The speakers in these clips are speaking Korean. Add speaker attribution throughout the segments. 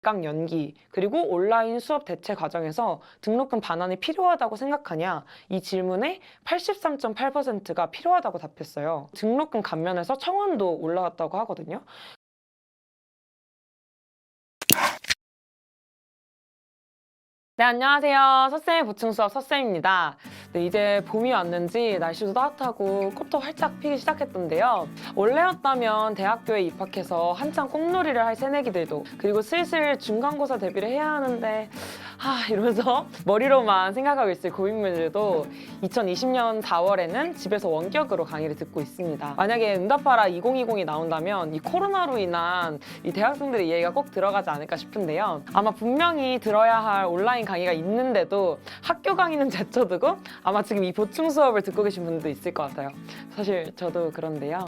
Speaker 1: 입강 연기, 그리고 온라인 수업 대체 과정에서 등록금 반환이 필요하다고 생각하냐? 이 질문에 83.8%가 필요하다고 답했어요. 등록금 감면에서 청원도 올라왔다고 하거든요. 네, 안녕하세요. 서쌤의 보충수업 서쌤입니다. 네, 이제 봄이 왔는지 날씨도 따뜻하고 꽃도 활짝 피기 시작했던데요. 원래였다면 대학교에 입학해서 한창 꽃놀이를 할 새내기들도, 그리고 슬슬 중간고사 대비를 해야 하는데 이러면서 머리로만 생각하고 있을 고인물들도 2020년 4월에는 집에서 원격으로 강의를 듣고 있습니다. 만약에 응답하라 2020이 나온다면 이 코로나로 인한 이 대학생들의 이해가 꼭 들어가지 않을까 싶은데요. 아마 분명히 들어야 할 온라인 강의가 있는데도 학교 강의는 제쳐두고 아마 지금 이 보충 수업을 듣고 계신 분들도 있을 것 같아요. 사실 저도 그런데요.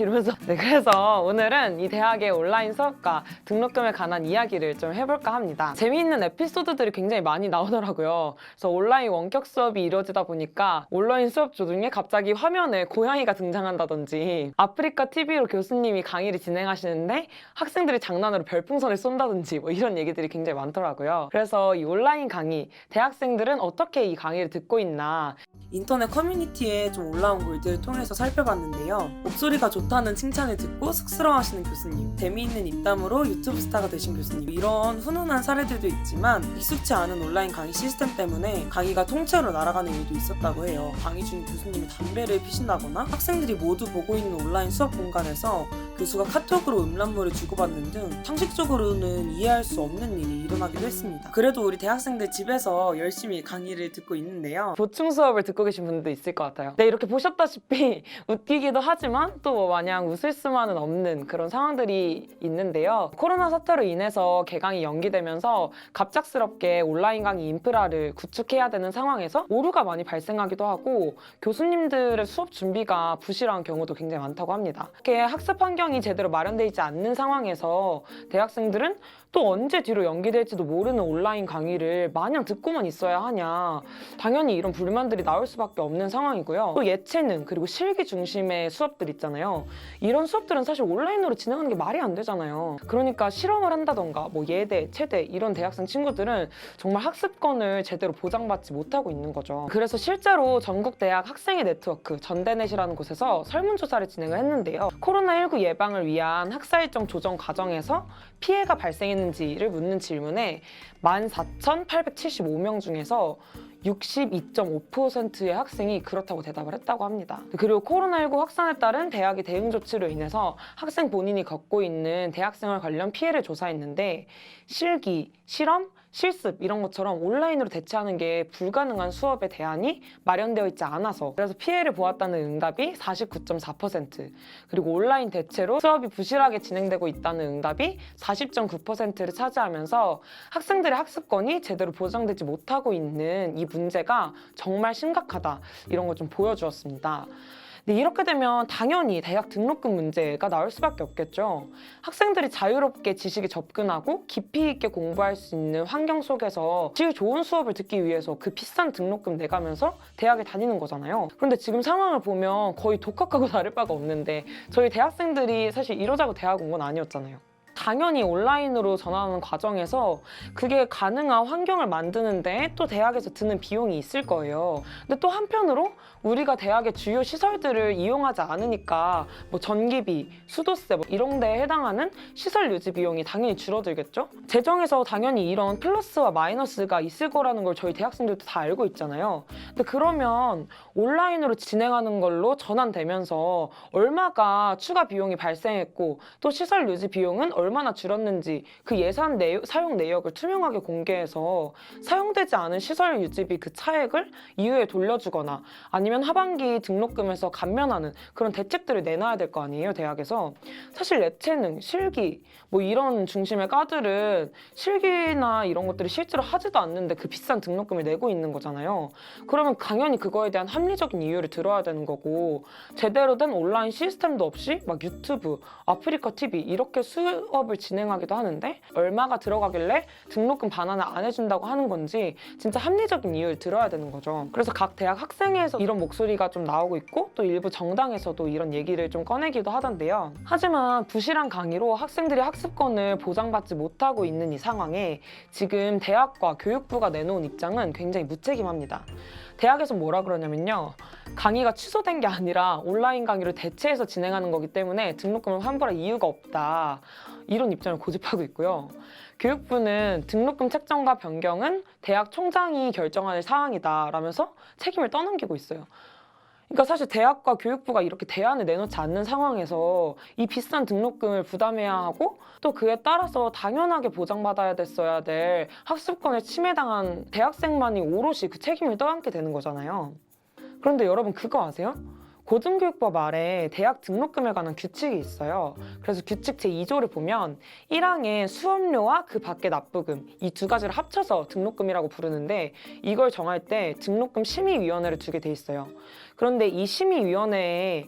Speaker 1: 이러면서 네, 그래서 오늘은 이 대학의 온라인 수업과 등록금에 관한 이야기를 좀 해볼까 합니다. 재미있는 에피소드들이 굉장히 많이 나오더라고요. 그래서 온라인 원격 수업이 이루어지다 보니까 온라인 수업 중에 갑자기 화면에 고양이가 등장한다든지 아프리카 TV로 교수님이 강의를 진행하시는데 학생들이 장난으로 별풍선을 쏜다든지 뭐 이런 얘기들이 굉장히 많더라고요. 그래서 이 온라인 강의, 대학생들은 어떻게 이 강의를 듣고 있나 인터넷 커뮤니티에 좀 올라온 글들을 통해서 살펴봤는데요. 목소리가 좋다는 칭찬을 듣고 쑥스러워하시는 교수님, 재미있는 입담으로 유튜브 스타가 되신 교수님, 이런 훈훈한 사례들도 있지만 익숙치 않은 온라인 강의 시스템 때문에 강의가 통째로 날아가는 일도 있었다고 해요. 강의 중 교수님이 담배를 피신다거나 학생들이 모두 보고 있는 온라인 수업 공간에서 교수가 카톡으로 음란물을 주고받는 등 상식적으로는 이해할 수 없는 일이 일어나기도 했습니다. 그래도 우리 대학생들 집에서 열심히 강의를 듣고 있는데요. 보충 수업을 듣고 계신 분들도 있을 것 같아요. 네, 이렇게 보셨다시피 웃기기도 하지만 또 뭐 마냥 웃을 수만은 없는 그런 상황들이 있는데요. 코로나 사태로 인해서 개강이 연기되면서 갑작스럽게 온라인 강의 인프라를 구축해야 되는 상황에서 오류가 많이 발생하기도 하고 교수님들의 수업 준비가 부실한 경우도 굉장히 많다고 합니다. 이렇게 학습 환경이 제대로 마련되어 있지 않는 상황에서 대학생들은 또 언제 뒤로 연기될지도 모르는 온라인 강의를 마냥 듣고만 있어야 하냐. 당연히 이런 불만들이 나올 수밖에 없는 상황이고요. 또 예체능 그리고 실기 중심의 수업들 있잖아요. 이런 수업들은 사실 온라인으로 진행하는 게 말이 안 되잖아요. 그러니까 실험을 한다던가 뭐 예대, 체대 이런 대학생 친구들은 정말 학습권을 제대로 보장받지 못하고 있는 거죠. 그래서 실제로 전국대학 학생회 네트워크 전대넷이라는 곳에서 설문조사를 진행을 했는데요. 코로나19 예방을 위한 학사 일정 조정 과정에서 피해가 발생했는지를 묻는 질문에 14,875명 중에서 62.5%의 학생이 그렇다고 대답을 했다고 합니다. 그리고 코로나19 확산에 따른 대학의 대응 조치로 인해서 학생 본인이 겪고 있는 대학생활 관련 피해를 조사했는데 실기, 실험, 실습 이런 것처럼 온라인으로 대체하는 게 불가능한 수업의 대안이 마련되어 있지 않아서 그래서 피해를 보았다는 응답이 49.4%, 그리고 온라인 대체로 수업이 부실하게 진행되고 있다는 응답이 40.9%를 차지하면서 학생들의 학습권이 제대로 보장되지 못하고 있는 이 문제가 정말 심각하다, 이런 걸 좀 보여주었습니다. 근데 이렇게 되면 당연히 대학 등록금 문제가 나올 수밖에 없겠죠. 학생들이 자유롭게 지식에 접근하고 깊이 있게 공부할 수 있는 환경 속에서 질 좋은 수업을 듣기 위해서 그 비싼 등록금 내가면서 대학에 다니는 거잖아요. 그런데 지금 상황을 보면 거의 독학하고 다를 바가 없는데 저희 대학생들이 사실 이러자고 대학 온 건 아니었잖아요. 당연히 온라인으로 전환하는 과정에서 그게 가능한 환경을 만드는데 또 대학에서 드는 비용이 있을 거예요. 근데 또 한편으로 우리가 대학의 주요 시설들을 이용하지 않으니까 뭐 전기비, 수도세 뭐 이런 데에 해당하는 시설 유지 비용이 당연히 줄어들겠죠? 재정에서 당연히 이런 플러스와 마이너스가 있을 거라는 걸 저희 대학생들도 다 알고 있잖아요. 근데 그러면 온라인으로 진행하는 걸로 전환되면서 얼마가 추가 비용이 발생했고 또 시설 유지 비용은 얼마나 줄었는지 그 예산 사용 내역을 투명하게 공개해서 사용되지 않은 시설 유지비 그 차액을 이후에 돌려주거나 아니면 하반기 등록금에서 감면하는 그런 대책들을 내놔야 될 거 아니에요, 대학에서. 사실 예체능, 실기 뭐 이런 중심의 과들은 실기나 이런 것들이 실제로 하지도 않는데 그 비싼 등록금을 내고 있는 거잖아요. 그러면 당연히 그거에 대한 합리적인 이유를 들어야 되는 거고 제대로 된 온라인 시스템도 없이 막 유튜브, 아프리카 TV 이렇게 수업 수업을 진행하기도 하는데 얼마가 들어가길래 등록금 반환을 안 해준다고 하는 건지 진짜 합리적인 이유를 들어야 되는 거죠. 그래서 각 대학 학생회에서 이런 목소리가 좀 나오고 있고 또 일부 정당에서도 이런 얘기를 좀 꺼내기도 하던데요. 하지만 부실한 강의로 학생들이 학습권을 보장받지 못하고 있는 이 상황에 지금 대학과 교육부가 내놓은 입장은 굉장히 무책임합니다. 대학에서 뭐라 그러냐면요. 강의가 취소된 게 아니라 온라인 강의를 대체해서 진행하는 거기 때문에 등록금을 환불할 이유가 없다. 이런 입장을 고집하고 있고요. 교육부는 등록금 책정과 변경은 대학 총장이 결정할 사항이다 라면서 책임을 떠넘기고 있어요. 그러니까 사실 대학과 교육부가 이렇게 대안을 내놓지 않는 상황에서 이 비싼 등록금을 부담해야 하고 또 그에 따라서 당연하게 보장받아야 됐어야 될 학습권을 침해당한 대학생만이 오롯이 그 책임을 떠안게 되는 거잖아요. 그런데 여러분 그거 아세요? 고등교육법 아래 대학 등록금에 관한 규칙이 있어요. 그래서 규칙 제2조를 보면 1항에 수업료와 그 밖의 납부금 이 두 가지를 합쳐서 등록금이라고 부르는데 이걸 정할 때 등록금 심의위원회를 두게 돼 있어요. 그런데 이 심의위원회에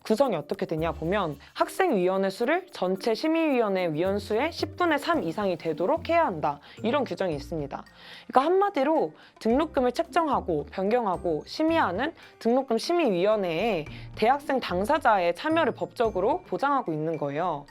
Speaker 1: 구성이 어떻게 되냐 보면 학생위원회 수를 전체 심의위원회 위원수의 10분의 3 이상이 되도록 해야 한다. 이런 규정이 있습니다. 그러니까 한마디로 등록금을 책정하고 변경하고 심의하는 등록금 심의위원회에 대학생 당사자의 참여를 법적으로 보장하고 있는 거예요.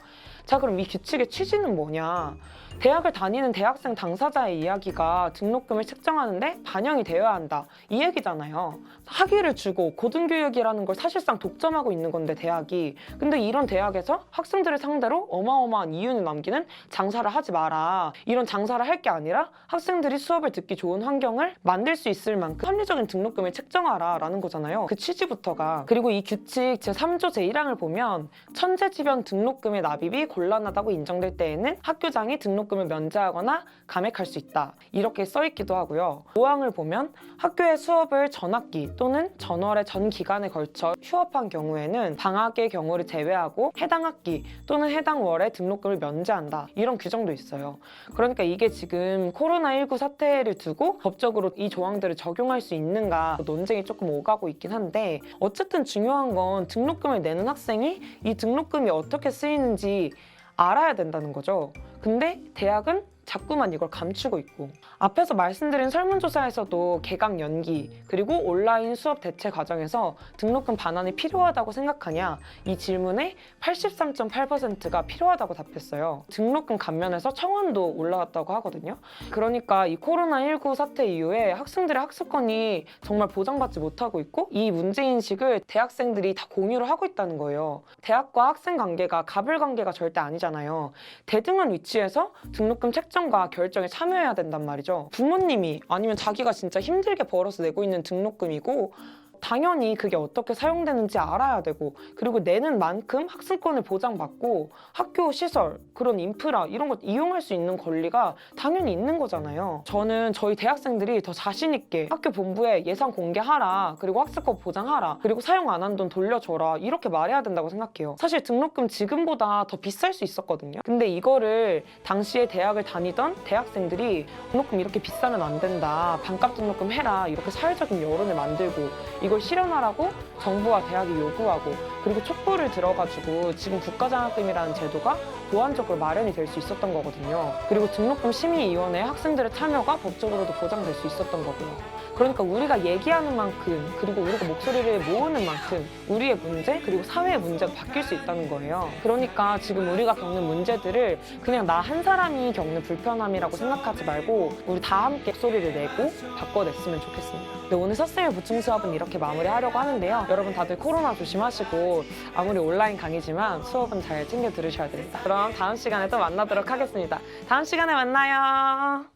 Speaker 1: 자, 그럼 이 규칙의 취지는 뭐냐? 대학을 다니는 대학생 당사자의 이야기가 등록금을 책정하는데 반영이 되어야 한다. 이 얘기잖아요. 학위를 주고 고등교육이라는 걸 사실상 독점하고 있는 건데 대학이. 근데 이런 대학에서 학생들을 상대로 어마어마한 이윤을 남기는 장사를 하지 마라. 이런 장사를 할 게 아니라 학생들이 수업을 듣기 좋은 환경을 만들 수 있을 만큼 합리적인 등록금을 책정하라 라는 거잖아요. 그 취지부터가. 그리고 이 규칙 제3조 제1항을 보면 천재지변 등록금의 납입이 곤란하다고 인정될 때에는 학교장이 등록금을 면제하거나 감액할 수 있다. 이렇게 써있기도 하고요. 5항을 보면 학교의 수업을 전학기 또는 전월의 전 기간에 걸쳐 휴업한 경우에는 방학의 경우를 제외하고 해당 학기 또는 해당 월에 등록금을 면제한다. 이런 규정도 있어요. 그러니까 이게 지금 코로나19 사태를 두고 법적으로 이 조항들을 적용할 수 있는가 논쟁이 조금 오가고 있긴 한데 어쨌든 중요한 건 등록금을 내는 학생이 이 등록금이 어떻게 쓰이는지 알아야 된다는 거죠. 근데 대학은 자꾸만 이걸 감추고 있고 앞에서 말씀드린 설문조사에서도 개강 연기 그리고 온라인 수업 대체 과정에서 등록금 반환이 필요하다고 생각하냐 이 질문에 83.8%가 필요하다고 답했어요. 등록금 감면에서 청원도 올라왔다고 하거든요. 그러니까 이 코로나19 사태 이후에 학생들의 학습권이 정말 보장받지 못하고 있고 이 문제인식을 대학생들이 다 공유를 하고 있다는 거예요. 대학과 학생 관계가 갑을 관계가 절대 아니잖아요. 대등한 위치에서 등록금 책정과 결정에 참여해야 된단 말이죠. 부모님이 아니면 자기가 진짜 힘들게 벌어서 내고 있는 등록금이고 당연히 그게 어떻게 사용되는지 알아야 되고 그리고 내는 만큼 학습권을 보장받고 학교 시설, 그런 인프라 이런 것 이용할 수 있는 권리가 당연히 있는 거잖아요. 저는 저희 대학생들이 더 자신 있게 학교 본부에 예산 공개하라 그리고 학습권 보장하라 그리고 사용 안 한 돈 돌려줘라 이렇게 말해야 된다고 생각해요. 사실 등록금 지금보다 더 비쌀 수 있었거든요. 근데 이거를 당시에 대학을 다니던 대학생들이 등록금 이렇게 비싸면 안 된다 반값 등록금 해라 이렇게 사회적인 여론을 만들고 이걸 실현하라고 정부와 대학이 요구하고 그리고 촛불을 들어가지고 지금 국가장학금이라는 제도가 보완적으로 마련이 될 수 있었던 거거든요. 그리고 등록금 심의위원회에 학생들의 참여가 법적으로도 보장될 수 있었던 거고요. 그러니까 우리가 얘기하는 만큼 그리고 우리가 목소리를 모으는 만큼 우리의 문제 그리고 사회의 문제가 바뀔 수 있다는 거예요. 그러니까 지금 우리가 겪는 문제들을 그냥 나 한 사람이 겪는 불편함이라고 생각하지 말고 우리 다 함께 목소리를 내고 바꿔냈으면 좋겠습니다. 네, 오늘 서쌤의 보충 수업은 이렇게 마무리하려고 하는데요. 여러분 다들 코로나 조심하시고 아무리 온라인 강의지만 수업은 잘 챙겨 들으셔야 됩니다. 그럼 다음 시간에 또 만나도록 하겠습니다. 다음 시간에 만나요.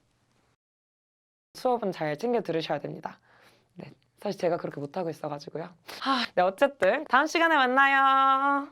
Speaker 1: 수업은 잘 챙겨 들으셔야 됩니다. 네, 사실 제가 그렇게 못하고 있어가지고요. 네, 어쨌든 다음 시간에 만나요.